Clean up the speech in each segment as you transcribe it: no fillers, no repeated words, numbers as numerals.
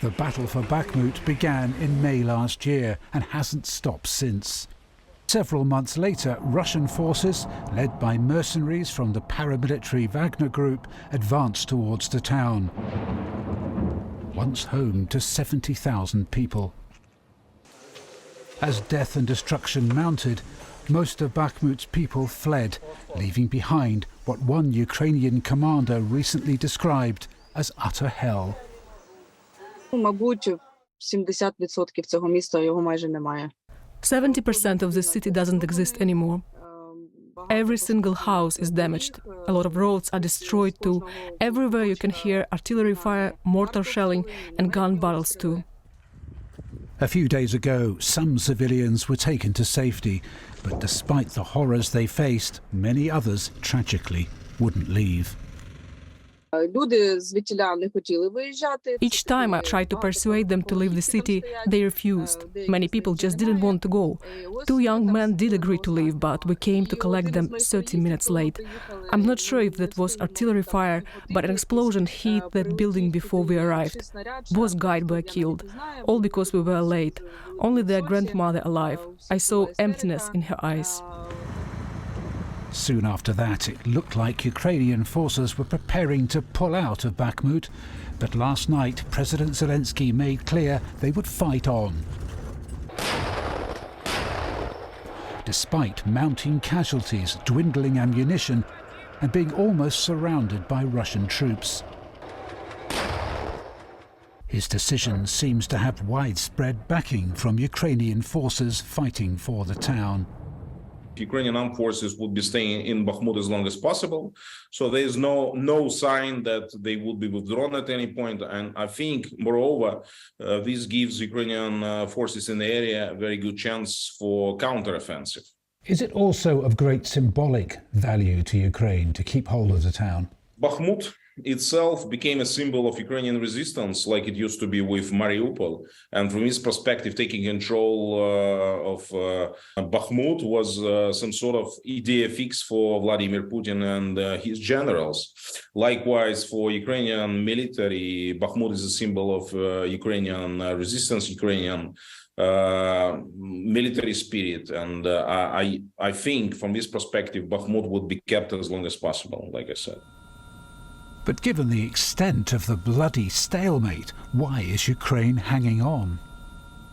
The battle for Bakhmut began in May last year and hasn't stopped since. Several months later, Russian forces, led by mercenaries from the paramilitary Wagner group, advanced towards the town, once home to 70,000 people. As death and destruction mounted, most of Bakhmut's people fled, leaving behind what one Ukrainian commander recently described as utter hell. Мабуть, 70% цього міста його майже немає. 70% of the city doesn't exist anymore. Every single house is damaged. A lot of roads are destroyed too. Everywhere you can hear artillery fire, mortar shelling and gun battles too. A few days ago, some civilians were taken to safety, but despite the horrors they faced, many others, tragically, wouldn't leave. Each time I tried to persuade them to leave the city, they refused. Many people just didn't want to go. 2 young men did agree to leave, but we came to collect them 30 minutes late. I'm not sure if that was artillery fire, but an explosion hit that building before we arrived. Both guys were killed, all because we were late. Only their grandmother alive. I saw emptiness in her eyes. Soon after that, it looked like Ukrainian forces were preparing to pull out of Bakhmut, but last night President Zelensky made clear they would fight on. Despite mounting casualties, dwindling ammunition, and being almost surrounded by Russian troops. His decision seems to have widespread backing from Ukrainian forces fighting for the town. Ukrainian armed forces would be staying in Bakhmut as long as possible. So there is no sign that they would be withdrawn at any point. And I think, moreover, this gives Ukrainian forces in the area a very good chance for counteroffensive. Is it also of great symbolic value to Ukraine to keep hold of the town? Bakhmut itself became a symbol of Ukrainian resistance, like it used to be with Mariupol. And from this perspective, taking control of Bakhmut was some sort of idea fix for Vladimir Putin and his generals. Likewise, for Ukrainian military, Bakhmut is a symbol of Ukrainian resistance, Ukrainian military spirit. And I think from this perspective, Bakhmut would be kept as long as possible, like I said. But given the extent of the bloody stalemate, why is Ukraine hanging on?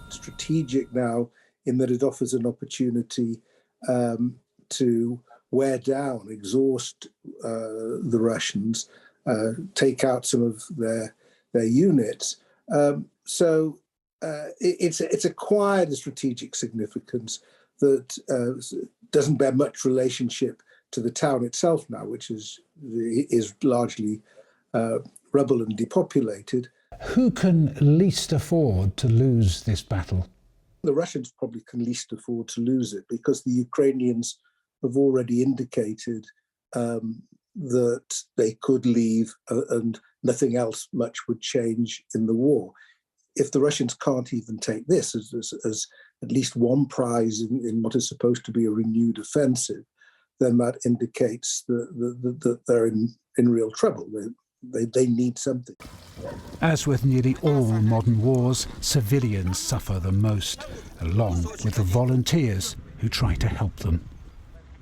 Strategic now in that it offers an opportunity to wear down, exhaust the Russians, take out some of their units. So it's acquired a strategic significance that doesn't bear much relationship to the town itself now, which is largely rubble and depopulated. Who can least afford to lose this battle? The Russians probably can least afford to lose it because the Ukrainians have already indicated that they could leave and nothing else much would change in the war. If the Russians can't even take this as at least one prize in what is supposed to be a renewed offensive, then that indicates that they're in real trouble. They need something. As with nearly all modern wars, civilians suffer the most, along with the volunteers who try to help them.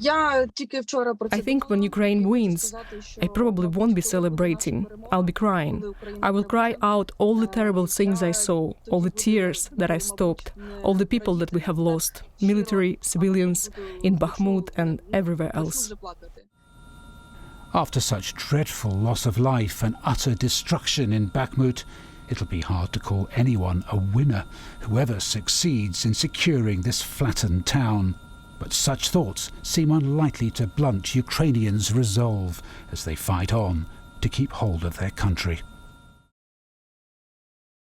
I think when Ukraine wins, I probably won't be celebrating. I'll be crying. I will cry out all the terrible things I saw, all the tears that I stopped, all the people that we have lost, military, civilians, in Bakhmut and everywhere else. After such dreadful loss of life and utter destruction in Bakhmut, it'll be hard to call anyone a winner, whoever succeeds in securing this flattened town. But such thoughts seem unlikely to blunt Ukrainians' resolve as they fight on to keep hold of their country.